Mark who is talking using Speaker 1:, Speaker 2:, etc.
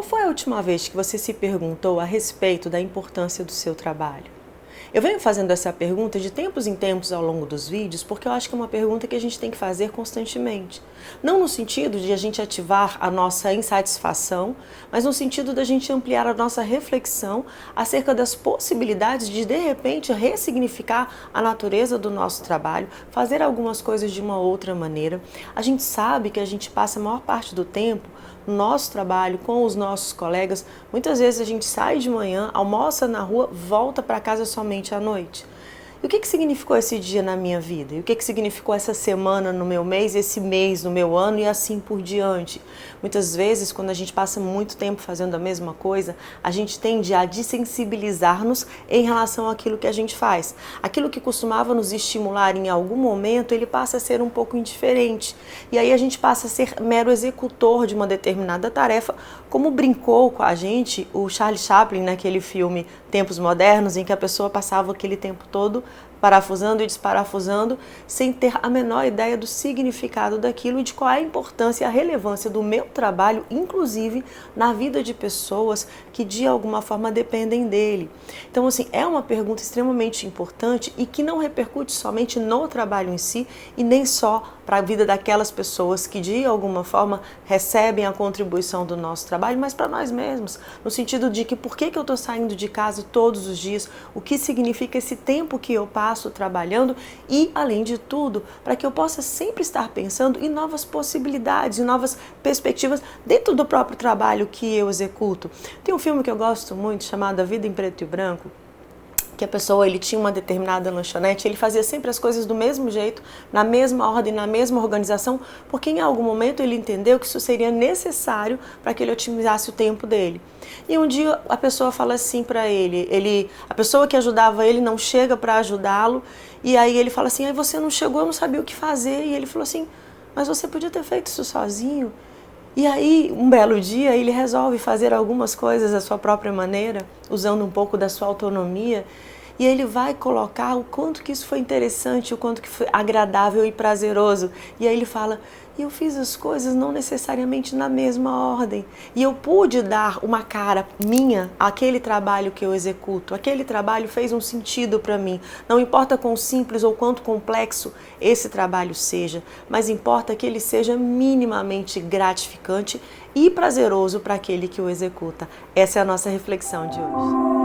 Speaker 1: foi a última vez que você se perguntou a respeito da importância do seu trabalho? Eu venho fazendo essa pergunta de tempos em tempos ao longo dos vídeos porque eu acho que é uma pergunta que a gente tem que fazer constantemente. Não no sentido de a gente ativar a nossa insatisfação, mas no sentido da gente ampliar a nossa reflexão acerca das possibilidades de repente, ressignificar a natureza do nosso trabalho, fazer algumas coisas de uma outra maneira. A gente sabe que a gente passa a maior parte do tempo no nosso trabalho, com os nossos colegas. Muitas vezes a gente sai de manhã, almoça na rua, volta para casa somente à noite. E o que significou esse dia na minha vida? E o que significou essa semana no meu mês, esse mês no meu ano e assim por diante? Muitas vezes, quando a gente passa muito tempo fazendo a mesma coisa, a gente tende a desensibilizar-nos em relação àquilo que a gente faz. Aquilo que costumava nos estimular em algum momento, ele passa a ser um pouco indiferente. E aí a gente passa a ser mero executor de uma determinada tarefa, como brincou com a gente o Charlie Chaplin naquele filme Tempos Modernos, em que a pessoa passava aquele tempo todo parafusando e desparafusando, sem ter a menor ideia do significado daquilo e de qual é a importância e a relevância do meu trabalho, inclusive na vida de pessoas que de alguma forma dependem dele. Então, assim, é uma pergunta extremamente importante e que não repercute somente no trabalho em si e nem só para a vida daquelas pessoas que de alguma forma recebem a contribuição do nosso trabalho, mas para nós mesmos, no sentido de que por que eu estou saindo de casa todos os dias, o que significa esse tempo que eu passo trabalhando e, além de tudo, para que eu possa sempre estar pensando em novas possibilidades, em novas perspectivas dentro do próprio trabalho que eu executo. Tem um filme que eu gosto muito chamado A Vida em Preto e Branco, que a pessoa, ele tinha uma determinada lanchonete, ele fazia sempre as coisas do mesmo jeito, na mesma ordem, na mesma organização, porque em algum momento ele entendeu que isso seria necessário para que ele otimizasse o tempo dele. E um dia a pessoa fala assim para ele, a pessoa que ajudava ele não chega para ajudá-lo, e aí ele fala assim, você não chegou, eu não sabia o que fazer, e ele falou assim, mas você podia ter feito isso sozinho. E aí, um belo dia, ele resolve fazer algumas coisas da sua própria maneira, usando um pouco da sua autonomia, e ele vai colocar o quanto que isso foi interessante, o quanto que foi agradável e prazeroso. E aí ele fala, eu fiz as coisas não necessariamente na mesma ordem, e eu pude dar uma cara minha àquele trabalho que eu executo. Aquele trabalho fez um sentido para mim, não importa quão simples ou quanto complexo esse trabalho seja, mas importa que ele seja minimamente gratificante e prazeroso para aquele que o executa. Essa é a nossa reflexão de hoje.